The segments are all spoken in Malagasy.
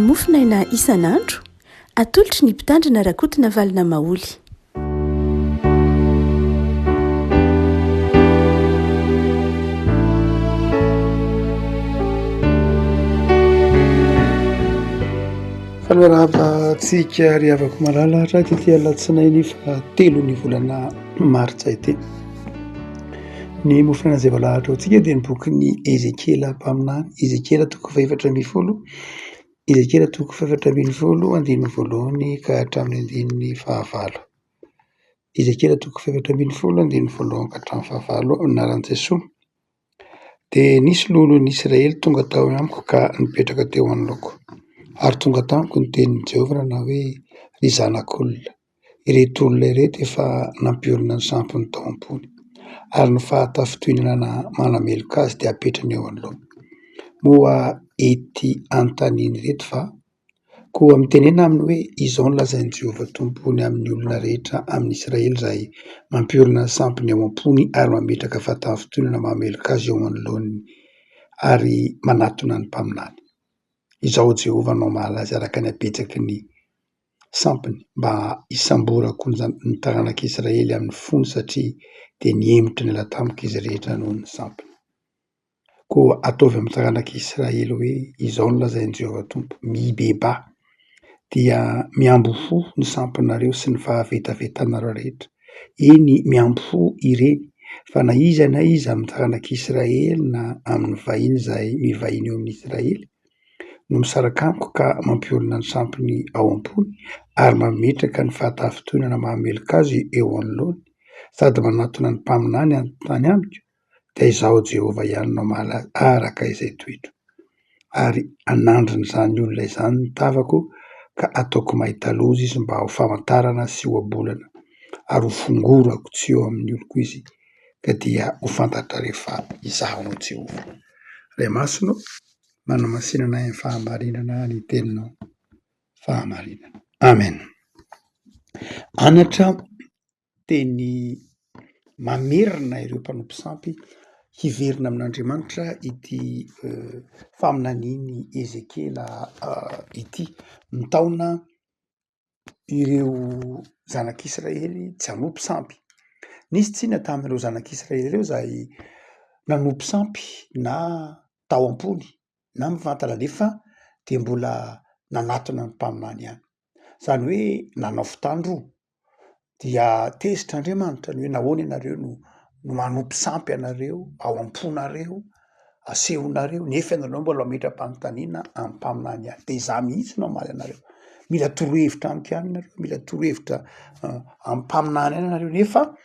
mofinaina isan'andro atolotry ny mpitandrina rakotina valina maoly. Fanoaravantsika ry havako malalatra ty alatsinainy fa 3 ny volana martsa ity. Ny mofinaina izay voalahatra antsika dia ny bokin'ny Ezekela mpaminany, Ezekela 4:20, Ezekela 4:20 andininy voalohany ka hatramin'ny 9:9. Ezekela 4:20 andininy voalohany ka hatramin'ny 9 anaran'i Jesosy. Dia nisy lolon'ny Israely tonga tao amiko ka nipetraka teo anoloko. Ary tonga tamiko ny tenin'i Jehovah na hoe ry zanak'olona, ireto olona ireto efa nampiorina ny sampony tao am-pony, ary ny fahatafitoinana manamelika azy dia apetrany eo anoloana. Moa ety anontaniany reto fa koa mitenena aminy hoe izao ny lazain'i Jehovah tompony amin'ny olona rehetra amin'ny Israely izay mampiorina ny sampony eo am-pony ary mametraka fahatafitoinana mahamelika azy eo anoloany ary manatona ny mpaminany. Izao Jehovah anao mahalazy araka ny apetsaky ny sampony mba hisamborako ny taranak'Israely amin'ny fony satria dia niemotry ny latampoka izy rehetra noho ny sampony. Koa ataovy amin'ny taranak'Israely hoe izao ny lazain'i Jehovah tompo, mibeba dia miambo fo ny samponareo sy ny fahavetavetanareo rehetra. Eny miambo fo ireny fa na iza amin'ny taranak'Israely na amin'ny vahiny izay mivahiny eo amin'ny Israely no misaraka amiko ka mampiorina ny sampony ao am-pony ary mametraka ny fahatafitoinana mahamelika azy eo anoloany sady manatona ny mpaminany anontany amiko, dia izaho Jehovah ihany no mahalazy araka izay toetro. Ary anandriny izany olona izany ny tavako ka ataoko mahita loza izy mba ho famantarana sy ho abolana ary ho fongorako tsy eo amin'ny oloko izy ka dia ho fantatra rehefa izaho no Jehovah. Ray masino manamasinana ny fahamarinana ny teninao fahamarinana. Amen. Anatra teny mamerina ireo mpanompo sampy hiverina amin'Andriamanitra ity faminaniany Ezekela ity, mitaona ireo zanak'Israely tsy hanompo sampy. Nisy tsina tamin'ireo zanak'Israely ireo izay nanompo sampy na tao am-pony na mivantana nefa dia mbola nanatona ny mpaminany ihany. Izany hoe nanao fitandro dia tezitr'Andriamanitra ny hoe nahoana ianareo no manompo sampy ianareo ao am-ponareo, asehonareo nefa ianareo mbola mametra-panontaniana amin'ny mpaminany ihany. Dia izaho mihitsy no hamaly anareo. Mila torohevitra amiko ihany ianareo, mila torohevitra amin'ny mpaminany ihany ianareo nefa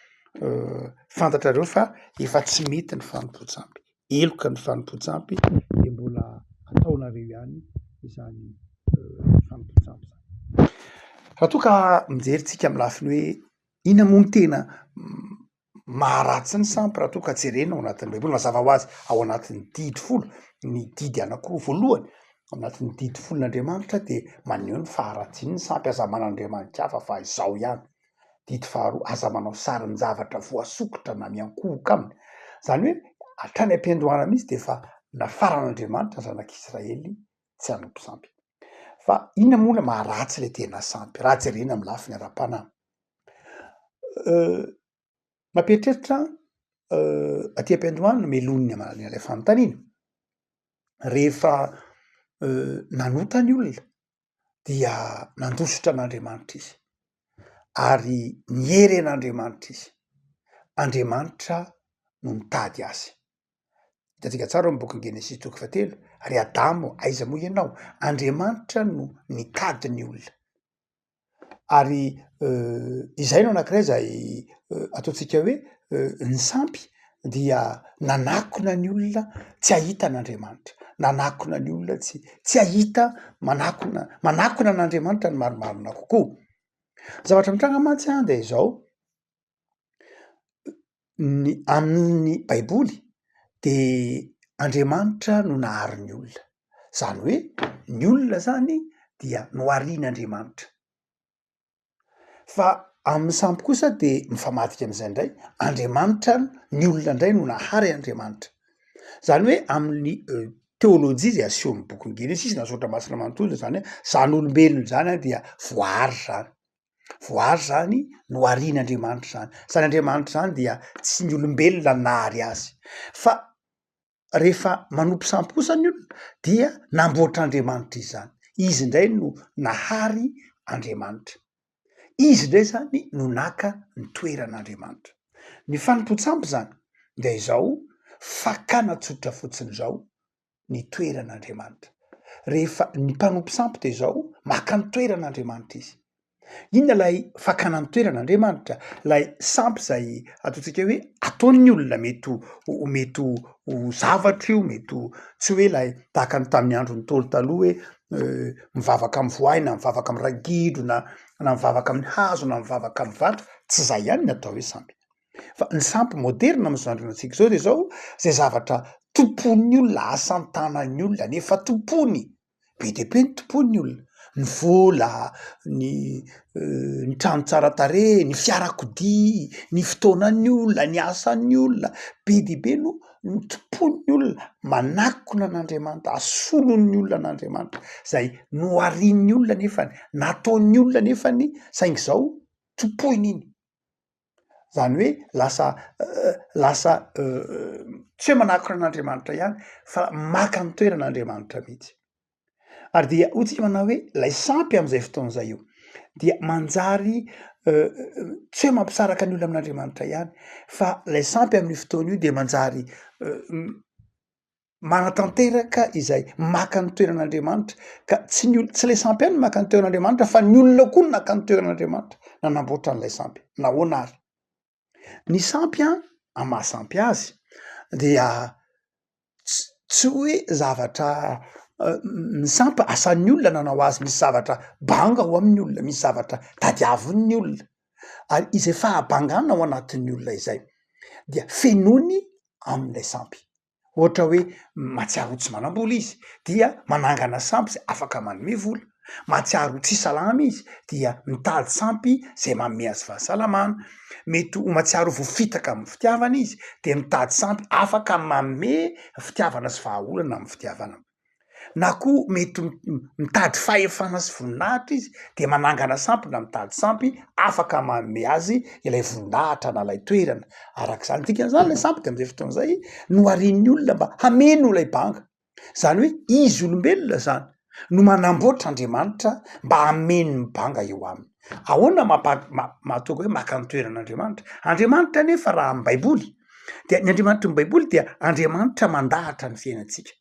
fantatrareo fa efa tsy mety ny fanompo-tsampy. Eloka ny fanompo-tsampy dia mbola ataonareo ihany izany fanompo-tsampy izany. Raha toa ka mijery tsika amin'ny lafiny hoe inona moa ny tena maharatsy ny sampy raha toa ka jerena ao anatin'ny Baiboly, mazava ho azy ao anatin'ny didy folo, ny didy anankiroa voalohany ao anatin'ny didy folon'Andriamanitra dia maneho ny faharatsiany ny sampy, aza manandriamanitra hafa fa izao ihany. Didy faharoa, aza manao sarin'ny zavatra voasokotra na miankohoka aminy. Izany hoe hatrany am-piandohana mihitsy dia efa nafaran'Andriamanitra zanak'Israely tsy hanompo sampy. Fa inona moa maharatsy ilay tena sampy raha jerena amin'ny lafiny ara-panahy? Mampieritreritra aty am-piandohana meloniny aman'ilay ilay fanontaniana. Rehefa nanota ny olona dia nandositra an'Andriamanitra izy ary niery an'Andriamanitra izy. Andriamanitra no nitady azy. Hitantsika tsara amin'ny bokin'ny Genesisy 3:7, ary Adamo aiza moa ianao? Andriamanitra no nitady ny olona. Ary izay no anankiray izay ataontsika hoe ny sampy dia nanakona ny olona tsy hahita an'Andriamanitra, nanakona ny olona tsy hahita manakona an'Andriamanitra ny marimarina kokoa. Zavatra mitranga mantsy dia izao, amin'ny Baiboly dia Andriamanitra no nahary ny olona. Izany hoe ny olona zany dia noharian'Andriamanitra. Fa amin'ny sampy kosa dia mifamadika amin'izay indray, Andriamanitra ny olona indray no nahary Andriamanitra. Izany hoe amin'ny teôlôjia zay asehon'ny bokongeny sisy nasotra masina manontolo zany hoe zan'olombelona zany dia voary zany no arian'Andriamanitra zany. Zan'Andriamanitra zany dia tsy ny olombelona nahary azy fa rehefa manompo sampy kosa ny olona dia namboatr'Andriamanitra izy zany. Izy indray no nahary Andriamanitra. Izy indray zany no naka ny toeran'Andriamanitra. Ny fanompo-tsampy zany de izao fakana tsotra fotsiny zao ny toeran'Andriamanitra. Rehefa ny mpanompo sampy de zao maka ny toeran'Andriamanitra izy. Inona lay fakana ny toeran'Andriamanitra? Lay sampy zay ataontsika hoe ataon'ny olona mety ho zavatra io, mety ho tsy hoe lay tahaka ny tamin'ny andro ny tôlo taloha hoe mivavaka amin'ny voay na mivavaka amin'ny ragidro na mivavaka amin'ny hazo na mivavaka amin'ny vato, tsy zay ihany ny atao hoe sampy. Fa ny sampy moderna amin'izao androna antsika zao de zao zay zavatra tompon'ny olona, asan-tanan'ny olona nefa tompony be de be ny tompon'ny olona. Ny vola, ny trano tsara tarehy, ny fiarakodia, ny fotoanan'ny olona, ny asan'ny olona, be de be no ny tompon'ny olona, manakona an'Andriamanitra, asolon'ny olona an'Andriamanitra, zay noarian'ny olona nefany, nataon'ny olona nefany saingy zao tompoiny iny. Zany hoe lasa tsy hoe manakona an'Andriamanitra ihany fa maka ny toeran'Andriamanitra mihitsy. Ary dia hotsika manao hoe lay sampy am'izay fotoan'izay io dia manjary tsy hoe mampisaraka ny olona amin'Andriamanitra ihany fa lay sampy amin'ny fotoana io de manjary manatanteraka izay maka ny toeran'Andriamanitra ka tsy lay sampy ihany maka ny toeran'Andriamanitra fa ny olona koa no naka ny toeran'Andriamanitra na namboatra an'lay sampy. Nahoana ary? Ny sampy amahasampy azy dia tsy hoe zavatra ny sampy asan'ny olona nanao azy, misy zavatra banga ho amin'ny olona, misy zavatra tadiavin'ny olona. Ary izay fahabangana ao anatin'ny olona izay dia fenony amin'ilay sampy. Ohatra hoe mahatsiaro tsy manam-bola izy dia manangana sampy zay afaka manome vola. Mahatsiaro tsy salama izy dia mitady sampy zay manome azy fahasalamana. Mety ho mahatsiaro voafitaka amin'ny fitiavana izy de mitady sampy afaka manome fitiavana sy vahaolana amin'ny fitiavana. Na koa mety mitady fahefana sy voninahitra izy de manangana sampy na mitady sampy afaka manome azy ilay voninahitra na lay toerana. Arak'izany dikan'izany lay sampy de am'izay fotoan'izay no arian'ny olona mba hameno lay banga. Zany hoe izy olombelona zany no manamboatra Andriamanitra mba hameno ny banga eo aminy. Ahoana mahatonga hoe maka ny toeran'Andriamanitra? Andriamanitra nefa raha amin'ny Baiboly dia ny Andriamanitra ny Baiboly dia Andriamanitra mandahatra ny fiainantsika.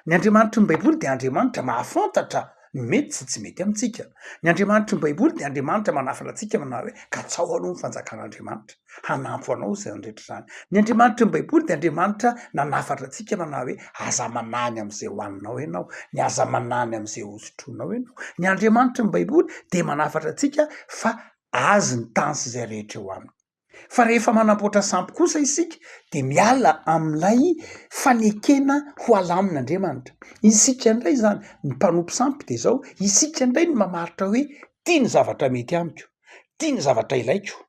Ny Andriamanitra ny Baiboly dia Andriamanitra mahafantatra ny mety sy tsy mety amintsika. Ny Andriamanitra ny Baiboly dia Andriamanitra manafatra antsika manao hoe katsao aloha ny fanjakan'Andriamanitra, hanampy anao zay andretra zany. Ny Andriamanitra ny Baiboly dia Andriamanitra nanafatra antsika manao hoe aza manany am'izay hoaninao ianao, ny aza manany am'izay hosotroinao ianao. Ny Andriamanitra ny Baiboly dia manafatra antsika fa azy ny tany sy zay rehetra eo aminy. Fa rehefa manamboatra sampy kosa isika de miala amin'ilay fanekena ho alamin'Andriamanitra. Isika indray zany ny mpanompo sampy de zao isika indray ny mamaritra hoe ty ny zavatra mety amiko, ty ny zavatra ilaiko,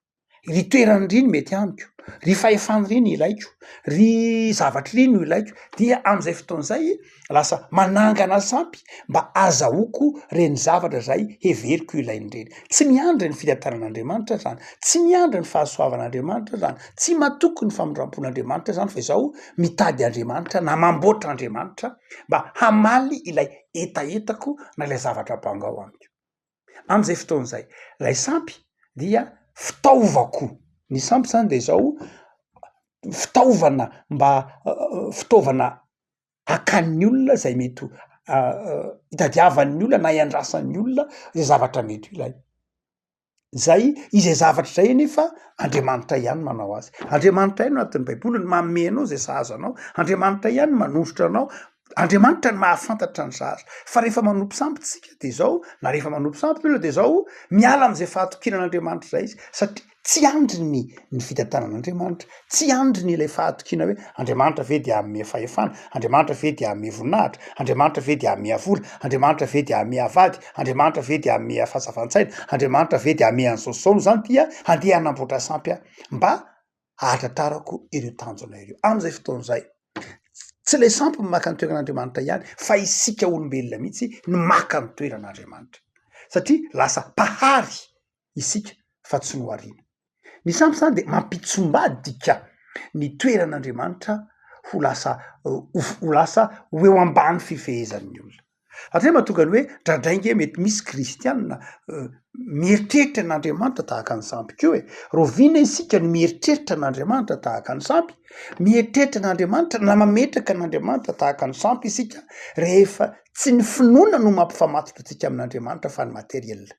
ry toerany ry ny mety amiko, ry fahefany ry ny ilaiko, ry zavatra ry no ilaiko, dia am'izay fotoan'izay lasa manangana sampy mba azahoako reny zavatra zay heveriko ilainy reny. Tsy miandry ny fitantaran'Andriamanitra zany, tsy miandry ny fahasoavan'Andriamanitra zany, tsy matoky ny famondram-pon'Andriamanitra zany fa izao mitady Andriamanitra na mamboatra Andriamanitra mba hamaly ilay etaetako na ilay zavatra banga ao amiko. Am'izay fotoan'izay lay sampy dia fitaovako. Ny sampy zany de zao fitaovana mba fitaovana akan'ny olona zay mety hitadiavan'ny olona na iandrasan'ny olona zay zavatra mety ho ilainy. Zay izay zavatra zay nefa Andriamanitra ihany manao azy. Andriamanitra ihany no anatin'ny Baiboly no manome anao zay sahaza anao. Andriamanitra ihany no manositra anao. Andriamanitra ny mahafantatra ny sahaza. Fa rehefa manompo sampy tsika de zao na rehefa manompo sampy olona de zao miala am'izay fahatokinan'Andriamanitra zay izy satria tsy andriny ny fitantanan'Andriamanitra, tsy andriny ilay fahatokiana hoe Andriamanitra ve dia hanome fahefana, Andriamanitra ve dia hanome voninahitra, Andriamanitra ve dia hanome vola, Andriamanitra ve dia hanome vady, Andriamanitra ve dia hanome fahasavan-tsaina, Andriamanitra ve dia hanome an'zao zany dia handeha hanamboatra sampy mba ahatratarako ireo tanjona ireo. Am'izay fotoan'izay tsy le sampy ny maka ny toeran'andriamanitra ihany fa isika olombelona mihitsy no maka ny toeran'andriamanitra satria lasa pahary isika fa tsy noariana ny sampy zany de mampitsombadika ny toeran'andriamanitra ho lasa ho lasa ho eo ambany fifehezan'ny olona atria mahatongany hoe dradraingy mety misy kristianina mieritreritra n'andriamanitra tahaka ny sampy keo rovina isika no mieritreritra n'andriamanitra tahaka ny sampy mieritreritra n'andriamanitra na mametraka n'andriamanitra tahaka ny sampy isika rehefa tsy ny finoana no mampifamatotra atsika amin'andriamanitra fa ny materiela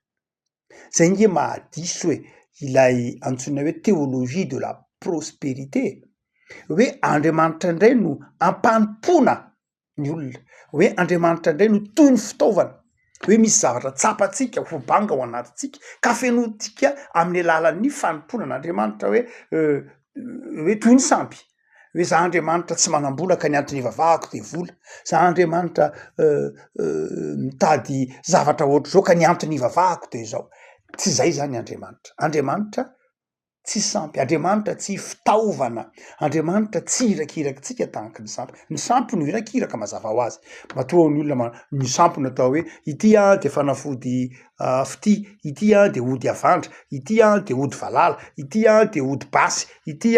zay nge mahadiso hoe ilay antsoina hoe théologie de la prospérité hoe andriamanitra indray no ampanimpona ny olona hoe andriamanitra indray no toy ny fitaovana hoe misy zavatra tsapatsika ho banga ao anatytsika ka fenotika amin'ny alalan'ny fanimpona n'andriamanitra hoe toy ny sampy hoe za andriamanitra tsy manam-bola ka ny antony ivavahako de vola za andriamanitra mitady zavatra ohatry zao ka ny antony ivavahako de zao tsy zay zany andriamanitra tsy sampy andriamanitra tsy fitaovana andriamanitra tsy irakirakytsika tahaka ny sampy no irakiraka mazava ho azy matoa ny olona ny sampy no atao hoe ity de fanafody fity ity de ody avandra ity de ody valala ity de ody basy ity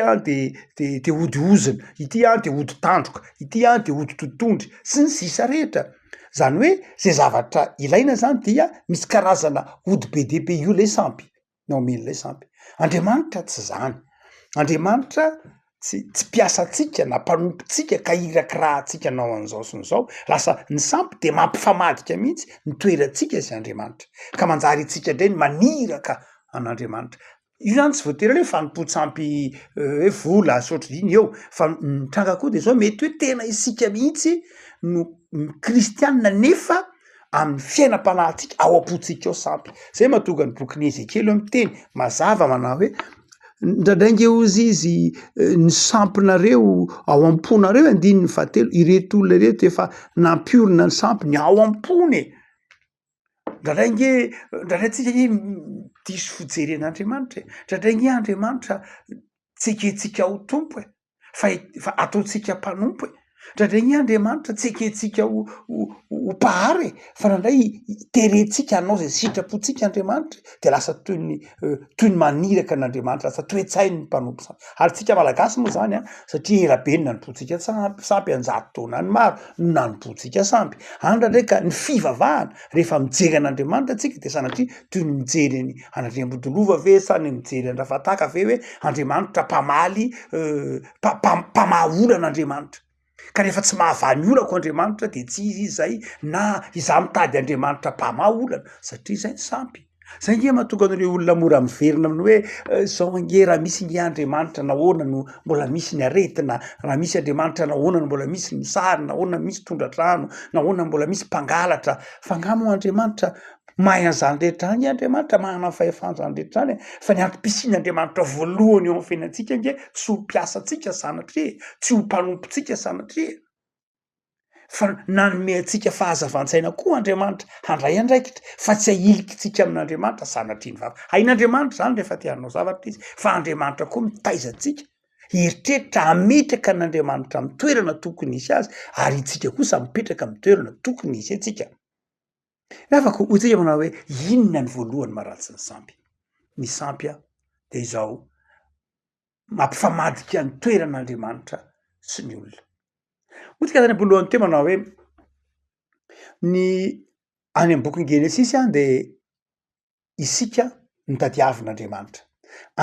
de ody ozina ity de ody tandroka ity de ody totondry sy ny sisa rehetra zany hoe zay zavatra ilaina zany dia misy karazana ody be de be io le sampy naomeny lay sampy andriamanitra tsy zany andriamanitra tsy piasa atsika na mpanompotsika ka irakirahatsika nao an'izao sy nyzao lasa ny sampy de mampifamadika mihitsy nitoeratsika zy andriamanitra ka manjary itsika ndray ny maniraka an'andriamanitra io zany tsy voatery hoe fanompo-tsampy hoe vola sotry iny eo fa mitranga koa de zao mety hoe tena isika mihitsy no kristianina nefa amin'ny fiainam-panahintsika ao am-potsika ao sampy zay mahatonga ny boky ny Ezekely amin'ny teny mazava manao hoe ndradrainge ozy izy ny sampinareo ao am-ponareo andininy fahatelo ireto olona reto efa nampiorina ny sampy ny ao am-pony ndradraintsika diso fijeren'andriamanitra ndradrainge andriamanitra tsy eketsika ho tompo fa ataotsika mpanompo ndradrainge andriamanitra tsy eketsika ho pahary fa nandray terentsika anao zay sitrapotsika andriamanitra de lasa toy ny maniraka n'andriamanitra lasa toetsainy ny mpanompo sampy ary tsika malagasy moa zany satria elabe ny nanompotsika sampy anjato taona ny maro no nanompotsika sampy andra ka ny fivavahana rehefa mijery an'andriamanitra tsika de sanatria toy ny mijery an'Andriambodolova ve sa ny mijery andrafataka ve hoe andriamanitra mpamaly mpamaha olana ka rehefa tsy mahavany olako andriamanitra de tsy izy zay na iza mitady andriamanitra mpamaha olana satria zay ny sampy zay nge mahatonga an'ireo olona mora miverina aminy hoe zao nge raha misy nge andriamanitra nahoana no mbola misy ny aretina raha misy andriamanitra nahoana no mbola misy ny sary nahoana misy tondratrano nahoana mbola misy mpangalatra fa ngamo andriamanitra mahay an'izany rehetra any andriamanitra mahana fahefan'izany rehetra any fa ny antom-pisian'andriamanitra voalohany eo amin'ny fiainantsika nge tsy ho mpiasatsika sanatria tsy ho mpanompotsika sanatria fa nanome atsika fahazavan-tsaina koa andriamanitra handray andraikitra fa tsy ahilikitsika amin'andriamanitra sanatria ny vava hain'andriamanitra zany rehefa tianao zavatra izy fa andriamanitra koa mitaizatsika eritreritra ametraka n'andriamanitra amin'ny toerana tokony isy azy ary itsika kosa mipetraka amin'ny toerana tokony isy atsika afaka hotsika manao hoe inona ny voalohany maharatsy ny sampy de izao mampifamadika ny toeran'andriamanitra sy ny olona otika zany am-boalohany teo manao hoe ny any amin'ny boky Genesisy de isika no tadiavin'andriamanitra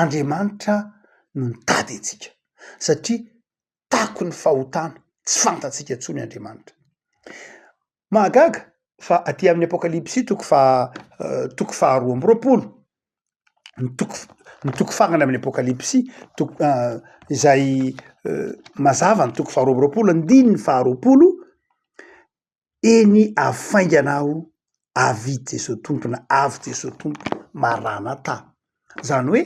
andriamanitra no nitady atsika satria tako ny fahotana tsy fantatsika intsony andriamanitra mahagaga fa aty amin'ny apokalipsy toko faharoa amby roapolo ny toko fagnana amin'ny apokalipsy izay mazava ny toko faharoa amby roapolo andininy faharoapolo eny afainganao avidy Jesosy tompona avy Jesosy tompo maranatha zany hoe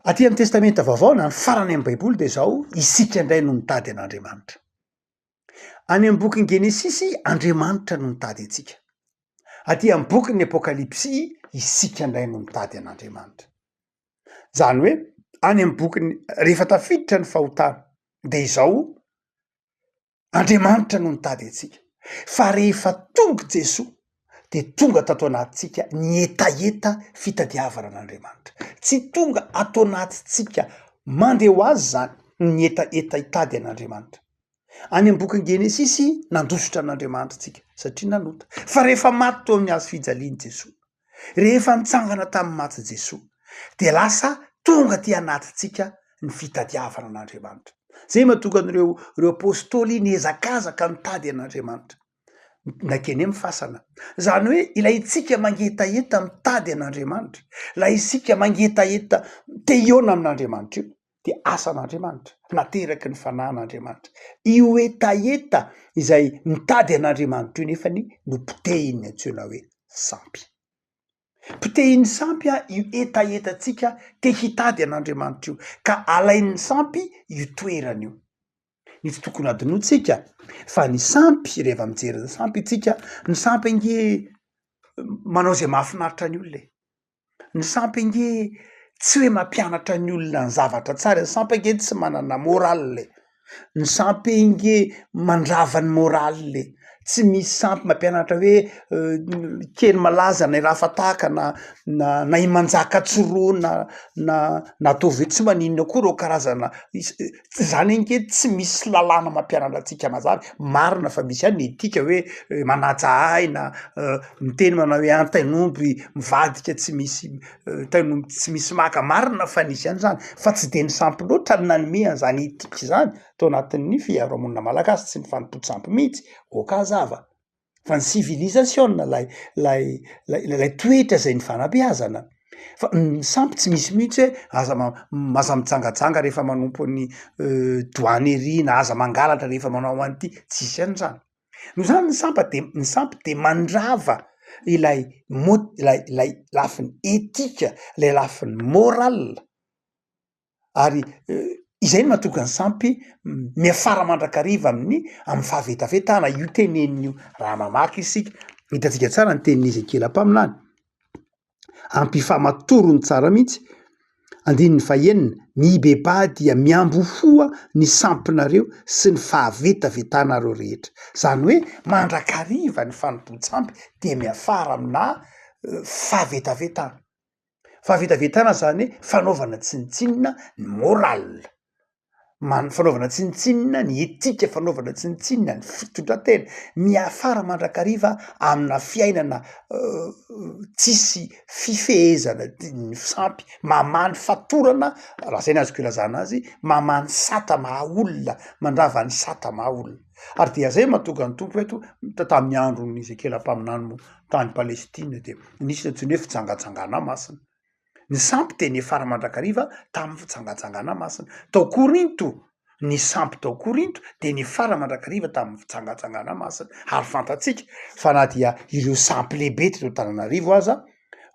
aty amin'ny testamenta vaovao na ny farany amin'ny baiboly de zao isika indray no nitady an'andriamanitra any amin'ny boky Genesisy andriamanitra no nitady atsika aty amin'ny boky ny apokalipsy isika indray no nitady an'andriamanitra zany hoe any amin'ny boky rehefa tafiditra ny fahotana de izao Andriamanitra no nitady atsika fa rehefa tonga Jesosy de tonga tato anatintsika ny etaeta fitadiavana an'Andriamanitra, tsy tonga ato anatintsika mandeha ho azy zany ny etaeta hitady an'Andriamanitra. Any amin'ny boky Genesisy nandositra an'Andriamanitra tsika satria nanota, fa rehefa maty teo amin'ny hazo fijaliany Jesosy, rehefa nitsangana tamin'ny maty Jesosy de lasa tonga ty anatintsika ny fitadiavana an'Andriamanitra. Zay mahatonga an'ireo apôstôly niezakazaka nitady an'Andriamanitra nakeny amin'ny fasana, zany hoe ilay itsika mangetaeta mitady an'Andriamanitra, la isika mangetaeta te hiona amin'Andriamanitra io de asan'Andriamanitra nateraky ny fanahin'Andriamanitra. Io etaeta izay mitady an'Andriamanitra io nefany no potehiny antsoina hoe sampy. Potehiny sampy io etaetatsika te hitady an'Andriamanitra io ka alain'ny sampy io toerana io. Ny tsy tokony adinotsika fa ny sampy rehefa mijery ny sampy itsika, ny sampy nge manao zay mahafinaritra ny olona, ny sampy nge tsy hoe mampianatra ny olona ny zavatra tsara, ny sampy nge tsy manana moraly, ny sampy nge mandrava ny moraly, tsy misy sampy mampianatra hoe kely malaza na raha fataka na imanjaka tsoroa na ataovy hoe tsy maninona koa reo karazana zany nge tsy misy lalàna mampianatra atsika mazava. Marina fa misy ihany ny etika hoe manaja aina, miteny manao hoe an-tain'omby mivadika tsy misy tain'omby tsy misy maka, marina fa nisy ihany zany fa tsy de ny sampy loatra ny nanome an'zany etika zany tao anatin'ny fiarahamonina malagasy, tsy ny fanompody sampy mihitsy okazava fa ny civilisation lay toetra zay ny fanabeazana. Fa ny sampy tsy misy mihitsy hoe aza mitsangajanga rehefa manompo ny douanerie na aza mangalatra rehefa manao an'ity, tsisy an'zany. Noho zany ny sampy de mandrava ilay lafiny etika, lay lafiny moral, ary izay no mahatonga ny sampy miafara mandrakariva amin'ny fahavetavetana io teneniny io. Raha mamaky isika hitatsika tsara ny tenin'ny Ezekela mpaminany, ampifamatorony tsara mihitsy, 19, mibeba dia miambofoa ny sampinareo sy ny fahavetavetanareo rehetra. Zany hoe mandrakariva ny fanompody sampy de miafara amina fahavetavetana. Fahavetavetana zany hoe fanaovana tsinitsinina ny moral, fanaovana tsinitsinina ny etika, fanaovana tsinitsinina ny fitondratena, miafara mandrakariva amina fiainana tsisy fifehezana. Ny sampy mamany fatorana, raha zay ny azoko ilazana azy, mamany sata mahaolona, mandrava ny sata mahaolona. Ary dia zay mahatonga ny tompo eto tamin'ny andron'ny Ezekela mpaminany mo tany Palestina de nisy antsoina hoe fitsangatsangana masina. Ny sampy de niafara mandrakariva tamin'ny fitsangatsangana masina. Tao Korinto, ny sampy tao Korinto de niafara mandrakariva tamin'ny fitsangatsangana masina. Ary fantatsika fa na dia ireo sampy lehibe teto Antananarivo aza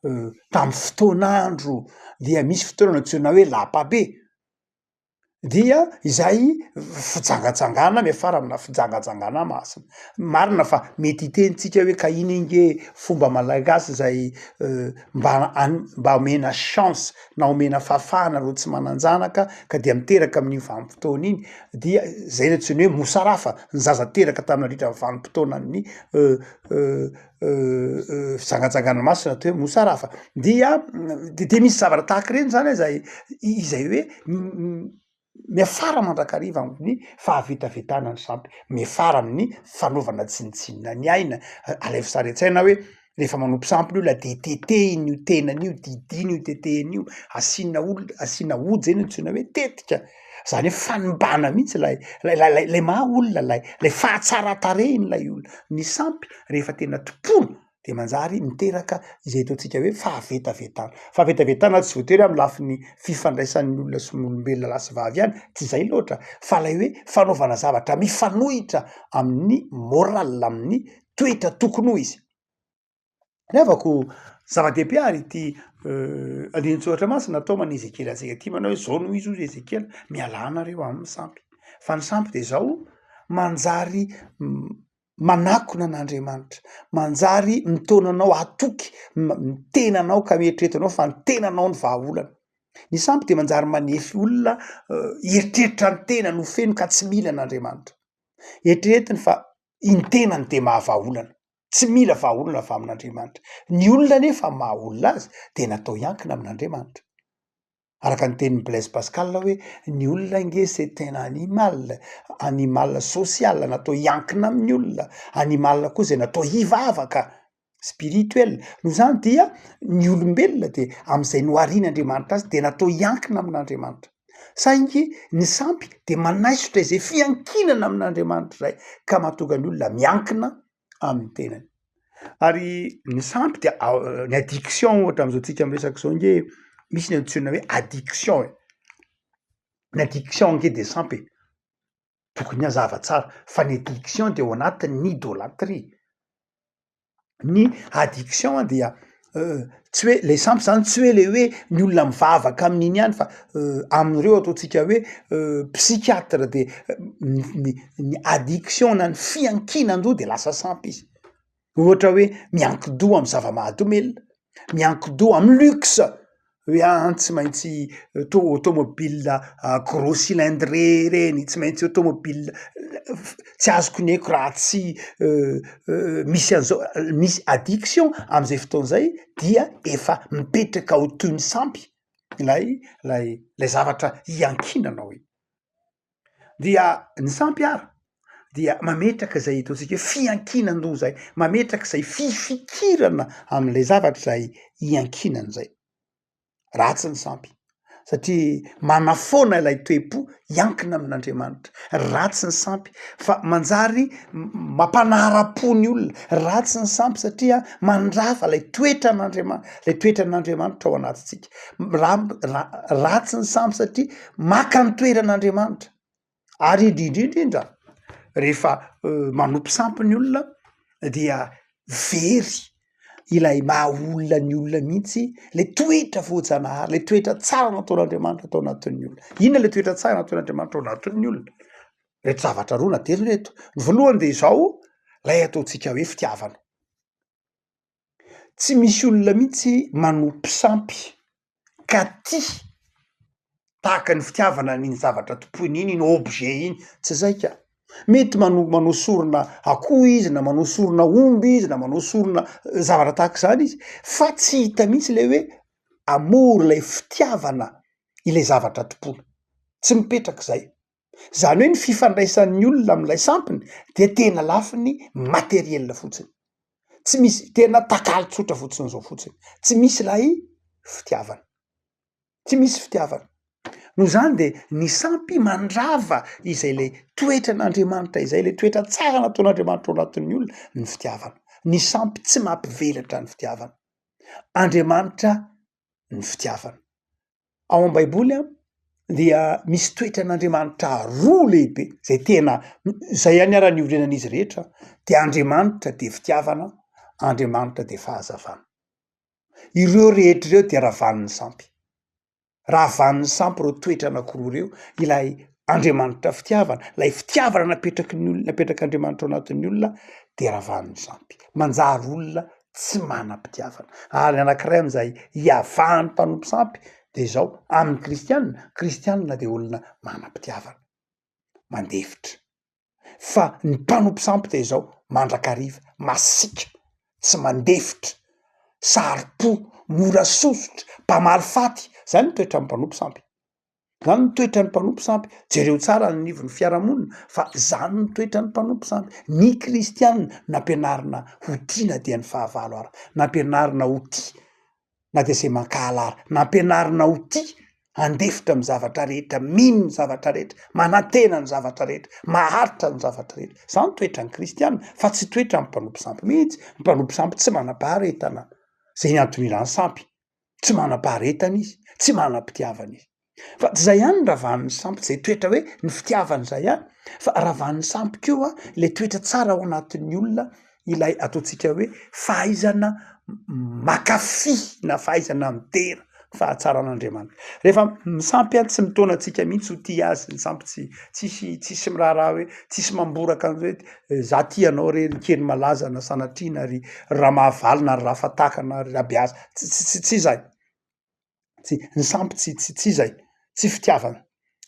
tamin'ny fotoan'andro dia misy fotoana antsoina hoe lapabe, dia izay fitsangatsangana miafara amina fitsangatsangana masina. Marina fa mety hitenitsika hoe ka iny nge fomba malagasy zay mba omena chance na omena fafana ro tsy mananjanaka ka dia miteraka amin'ny vanim-potoana iny, dia zay ny antsoina hoe mosarafa, ny zaza teraka tamina ritra vanim-potoana ny fitsangatsangana masina atao hoe mosarafa. Dia misy zavatra tahaka reny zany izay hoe miafara mandrakariva amin'ny fahavetavetana ny sampy, miafara amin'ny fanaovana tsinitsinina ny aina. Alaivo sara an-tsaina hoe rehefa manompo sampy ny olona de tetehiny io tenany io, didiny io tetehiny io, asiana ody zay ny antsoina hoe tetika. Zany hoe fanimbana mihitsy lay maha olona, lay fahatsaratarehiny lay olona. Ny sampy rehefa tena tompona de manjary miteraka izay ataontsika hoe fahavetavetana. Fahavetavetana tsy voatery amin'ny lafiny fifandraisan'ny olona sy ny olombelona lahy sy vavy ihany, tsy zay loatra, fa lay hoe fanaovana zavatra mifanohitra amin'ny moral, amin'ny toetra tokony ho izy. Neavako zava-dehibe ary ity andinitsohatra masina natao man'ny Ezekela antsika ty manao hoe zao no izy ozy Ezekela, mialanareo amin'ny sampy. Fa ny sampy de zao manjary manakona an'Andriamanitra, manjary mitonanao atoky, mitenanao ka mieritreretanao fa ny tenanao ny vahaolana. Ny sampy de manjary manefy olona eritreritra ny tena no feno ka tsy mila an'Andriamanitra. Eritreretiny fa intenany de mahavaolana, tsy mila vahaolana fa amin'Andriamanitra. Ny olona nefa mahaolona azy de natao hiankina amin'Andriamanitra. Araka ny tenin'ny Blaise Pascal hoe ny olona nge c'est un animal social natao hiankina amin'ny olona, animal koa zay natao hivavaka spirituel. Noho zany dia ny olombelona de am'izay noharian'Andriamanitra azy de natao hiankina amin'Andriamanitra. Saingy ny sampy de manaisotra izay fiankinana amin'Andriamanitra zay ka mahatonga ny olona miankina amin'ny tenany. Ary ny sampy de ny addiction ohatra am'zao tsika miresaka zao nge misy ny antsoina hoe addiction e. Ny addiction nge de sampy tokony hazava tsara fa ny addiction de ao anatin'ny idôlatria. Ny addiction dia tsy hoe le sampy zany tsy hoe le hoe ny olona mivavaka amin'iny ihany fa amin'ireo ataontsika hoe psychiatre de ny addiction na ny fiankinan-doha de lasa sampy izy. Ohatra hoe mianki-doha amy zava-mahadomelina, mianki-doha amy luxe, hoe tsy maintsy automobile gros cylindré reny, tsy maintsy automobile tsy azoko ny haiko raha tsy misy an'zao, misy addiction am'izay fotoan'zay dia efa mipetraka ho toy ny sampy lay zavatra hiankinanao iny. Dia ny sampy ary dia mametraka zay ataontsika hoe fiankinan-doha zay, mametraka zay fifikirana am'le zavatra zay hiankinany zay. Ratsy ny sampy satria manafoana ilay toe-po hiankina amin'Andriamanitra. Ratsy ny sampy fa manjary mampanara-po ny olona. Ratsy ny sampy satria mandrava lay toetran'Andriamanitra, lay toetran'Andriamanitra ao anatintsika. Ratsy ny sampy satria maka ny toeran'Andriamanitra. Ary indrindrindrindra rehefa manompo sampy ny olona dia very ilay mahaolona ny olona mihitsy le toetra voajanahary, le toetra tsara nataon'Andriamanitra tao anatin'ny olona. Inona le toetra tsara nataon'Andriamanitra ao anatin'ny olona? Reto zavatra roa natelo reto. Ny voalohany de izao lay ataontsika hoe fitiavana. Tsy misy olona mihitsy manompo sampy ka tia tahaka ny fitiavana n'iny zavatra topoiny iny objet iny, tsy zay ka. Mety manao sorona akoho izy na manao sorona omby izy na manao sorona zavatra tahaka zany izy fa tsy hita mihitsy le hoe amory lay fitiavana ilay zavatra tompony. Tsy mipetraka zay. Zany hoe ny fifandraisan'ny olona am'lay sampiny de tena lafiny materiel fotsiny. Tsy misy tena takaly tsotra fotsiny zao fotsiny. Tsy misy lay fitiavana. Tsy misy fitiavana. Noho zany de ny sampy mandrava izay le toetran'Andriamanitra izay, le toetra tsara nataon'Andriamanitra ao anatin'ny olona ny fitiavana. Ny sampy tsy mampivelatra ny fitiavana. Andriamanitra ny fitiavana. Ao am-baiboly dia misy toetran'Andriamanitra roa lehibe zay tena zay ihany ara ny iorenan'izy rehetra de Andriamanitra de fitiavana, Andriamanitra de fahazavana. Ireo rehetra ireo de ravan'ny sampy. Ravan'ny sampy reo toetra anankiroa reo, ilay Andriamanitra fitiavana, lay fitiavana napetraky ny olona, napetrak'Andriamanitra ao anatin'ny olona de ravan'ny sampy. Manjary olona tsy manam-pitiavana. Ary anankiray am'izay hiavahan'ny mpanompo sampy de zao amin'ny kristianina de olona manam-pitiavana, mandefitra. Fa ny mpanompo sampy de zao mandrakariva, masika, tsy mandefitra, saro-po, mora sositra, mpamalifaty. Zany ny toetran'ny mpanompo sampy. Zany ny toetran'ny mpanompo sampy. Jereo tsara ny nivon'ny fiarahamonina fa zany ny toetran'ny mpanompo sampy. Ny kristianina nampianarina ho tiana dia ny fahavalo ara, nampianarina ho tia na de zay mankahala ara, nampianarina ho tia handefitra amin'ny zavatra rehetra, mino ny zavatra rehetra, manantena ny zavatra rehetra, maharitra ny zavatra rehetra. Zany toetran'ny kristianina fa tsy toetran'ny mpanompo sampy mihitsy. Ny mpanompo sampy tsy manam-paharetana. Zay ny antony ilany sampy. Tsy manam-paharetana izy, tsy manam-pitiavana izy. Fa tsy zay ihany ny ravan'ny sampy, zay toetra hoe ny fitiavana zay ihany, fa ravan'ny sampy koa le toetra tsara ao anatin'ny olona, ilay ataontsika hoe fahaizana makafy na fahaizana mitera fahatsaran'Andriamanitra. Rehefa sampy tsy mitona antsika mihitsy ho tia azy, ny sampy tsisy miraharaha hoe tsisy mamboraka hoe za tia anao re kely malaza na sanatriana ry raha mahavalona ry raha fatakana ry rabeaza, tsy zay. Ny sampy tsy zay, tsy fitiavana.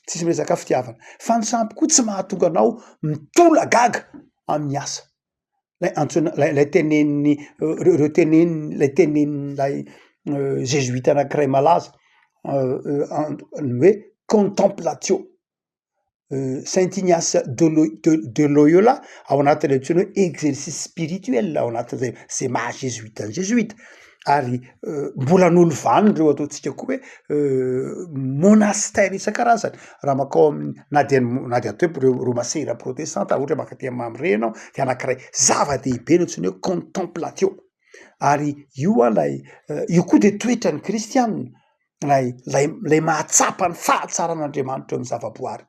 tsisy miresaka fitiavana fa ny sampy koa tsy mahatonga anao mitola gaga amin'ny asa lay teneniny reo teneniny lay tenenin'lay jésuite anankiray malaza hoe contemplatio Saint Ignace de Loyola ao anatin'ilay antsoina hoe exercice spirituel ao anatin'izay zay maha jésuite ny jésuite ary mbola n'olo vanindreo ataontsika koa hoe monastère isan-karazany raha makao amin'ny na de atao hoe reo masera protestanta ohatra mankaty mamy reny anao de anankiray zava-dehibe no antsoina hoe contemplatio ary io io koa de toetra ny kristianina lay mahatsapa ny fahatsaran'Andriamanitra eo amin'ny zavaboary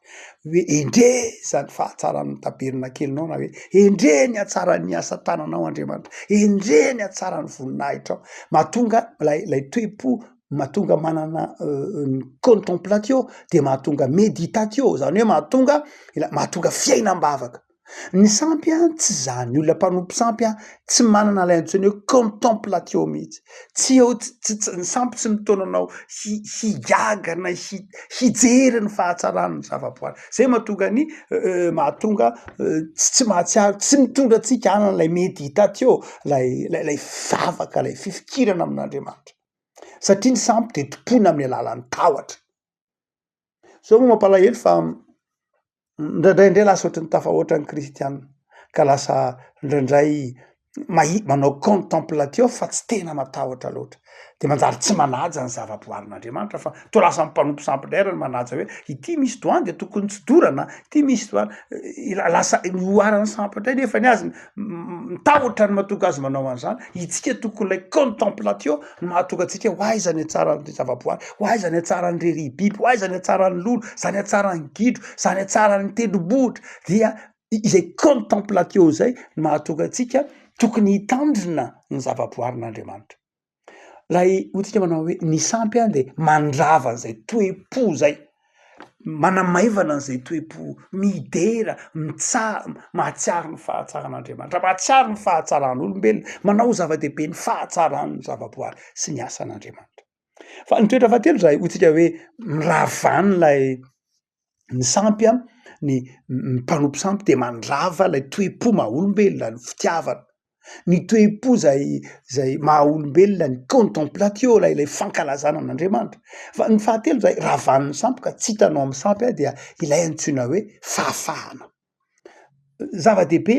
hoe endre zany fahatsarany taberina kelinao na hoe endre ny hatsaran'ny asa tananao Andriamanitra endre ny hatsaran'ny voninahitrao mahatonga lay toe-po mahatonga manana contemplatio de mahatonga meditatio zany hoe mahatonga fiainam-bavaka ny sampy tsy zany olona mpanompo sampy tsy manana lay antsoina hoe contemplatio mihitsy tsy eo ny sampy tsy mitonanao higagana hijery ny fahatsarany ny zavaboary zay mahatonga tsy mahatsiaro tsy mitondra tsika anana lay meditatio lay vavaka lay fifikirana amin'Andriamanitra satria ny sampy de tompona amin'ny alalan'ny tahotra so moa mampalahelo fa ndraindray lasa ohatry ny tafahoatra ny kristianina ka lasa ndraindray manao contemplatio fa tsy tena matahotra loatra de manjary tsy manaja ny zavaboarin'Andriamanitra fa to lasa mpanompo sampy indray ny manaja hoe ity misy doany de tokony tsy dorana ity misy doany lasa oaran'ny sampy indray nefa ny azy mitahotra ny mahatonga azy manao an'izany itsika tokony lay contemplatio ny mahatonga atsika ho aiza ny hatsaran'ny zavaboary ho aiza ny hatsaran'ny reribiby ho aiza ny hatsaran'ny lolo zany hatsaran'ny gidro zany hatsaran'ny tendrombohitra dia izay contemplatio zay ny mahatonga atsika tokony hitandrina ny zavaboarin'Andriamanitra lay hotsika manao hoe ny sampy de mandrava an'izay toe-po zay manamaivana an'izay toe-po midera mahatsiaro ny fahatsaran'Andriamanitra mahatsiaro ny fahatsaran'olombelona manao zava-dehibe ny fahatsaran'ny zavaboary sy ny asan'Andriamanitra fa ny toetra fahatelo zay hotsika hoe miravany lay ny sampy ny mpanompo sampy de mandrava lay toe-po maha-olombelona ny fitiavana ny toe-po zay maha-olombelona ny contemplatio lay fankalazana an'Andriamanitra fa ny fahatelo zay ravan'ny sampy ka tsy hitanao amin'ny sampy dia ilay antsoina hoe fahafahana zava-dehibe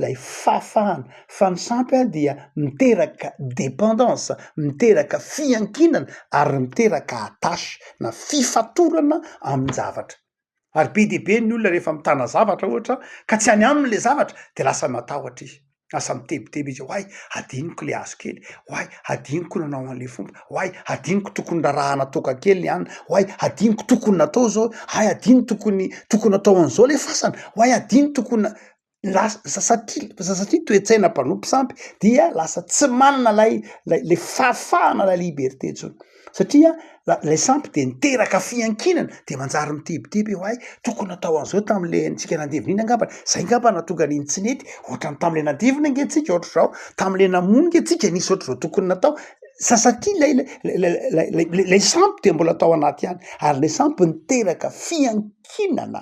lay fahafahana fa ny sampy dia miteraka dépendance miteraka fiankinana ary miteraka atasy na fifatorana amin'ny zavatra ary be dehibe ny olona rehefa mitana zavatra ohatra ka tsy any amin'le zavatra de lasa matahotra izy lasa mitebiteby izy hoay adiniko le azo kely hoay adiniko nanao an'le fomba hoay adiniko tokony raha natoka kely ny anina hoay adiniko tokony natao zao hay adino tokony natao an'izao le fasana hoay adino tokony satria toetsaina mpanompo sampy dia lasa tsy manana lay fahafahana la liberté tsony satria lay sampy de niteraka fiankinana de manjary mitebiteby hoay tokony natao an'izao tam'le ntsika nandevina iny angambany zay ngamba natonga n'iny tsy nety ohatrany tam'le nandevina nge tsika ohatr' zao tam'le namony nge tsika nisy ohatr' zao tokony natao satria lay sampy de mbola atao anaty any ary lay sampy niteraka fiankinana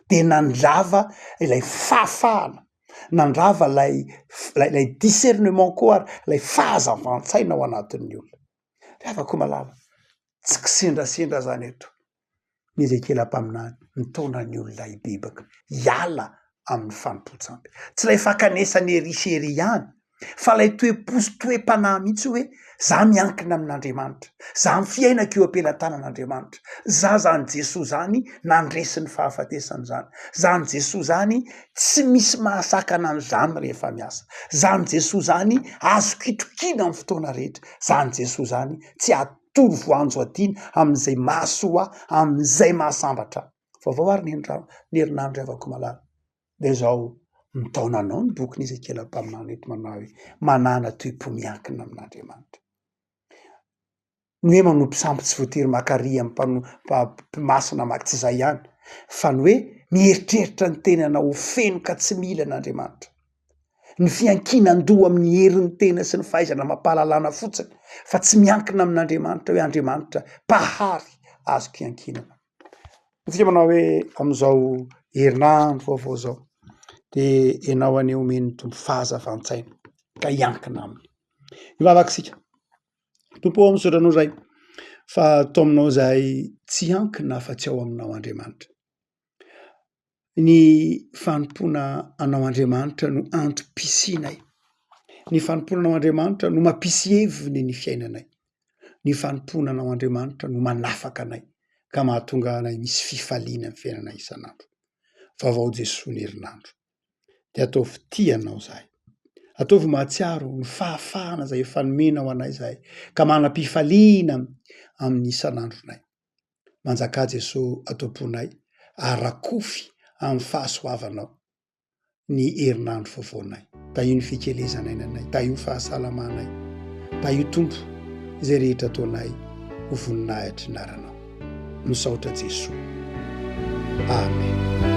de nandrava ilay fahafahana nandrava lay discernement koa ary lay fahazavan-tsaina ao anatin'ny olona de afaka malala tsy kisendrasendra zany eto ny Ezekela mpaminany nitaonany olona ibebaka hiala amin'ny fanompo-tsampy tsy lay fakanesany erisery ihany fa lay toe-po sy toe-panahy mihitsy hoe za miankina amin'Andriamanitra za mifiainako eo ampelantanan'Andriamanitra za zany Jesoa zany nandresy ny fahafatesany zany zany Jesoa zany tsy misy mahasakana an'izany rehefa miasa zany Jesoa zany azo kitrokina amin'ny fotoana rehetra zany Jesoa zany tsy atory voanjo adina amin'izay mahasoa amin'izay mahasambatra vaovao ary ny herinandro avako malala de zao mitaonanao ny boky ny Ezekela mpaminany eto manao hoe manana toe-po miankina amin'Andriamanitra ny hoe manompo sampy tsy voatery makary masina maky tsy izay ihany fa ny hoe mieritreritra ny tenana ho feno ka tsy mila an'Andriamanitra ny fiankinan-doha amin'ny herin'ny tena sy ny fahaizana mampahalalana fotsiny fa tsy miankina amin'Andriamanitra hoe Andriamanitra mpahary azoko iankinana Tsika manao hoe amin'izao herinandro vaovao zao de ianao anie omeny tompo fahazavan-tsaina ka hiankina aminy. Hivavaka isika. Tompo ao misaotra anao zahay fa atao aminao zahay tsy hankina fa tsy ao aminao Andriamanitra. Ny fanompoana anao Andriamanitra no antom-pisianay. Ny fanompoana anao Andriamanitra no mampisy heviny ny fiainanay. Ny fanompoana anao Andriamanitra no manafaka anay ka mahatonga anay misy fifaliana amin'ny fiainanay isan'andro. Vaovao Jesosy ny herinandro. De ataovy tia anao zahay. Ataovy mahatsiaro ny fahafahana zay efa nomena ho anay zahay ka manam-pifaliana amin'ny isan'andronay. Manjaka Jesosy atao-ponay ary rakofy amin'ny fahasoavanao ny herinandro vaovaonay. Da io ny fikelezanay nanay, da io fahasalamanay, da io tompo zay rehetra ataonay ho voninahitry naranao. Misaotra Jesosy. Amen.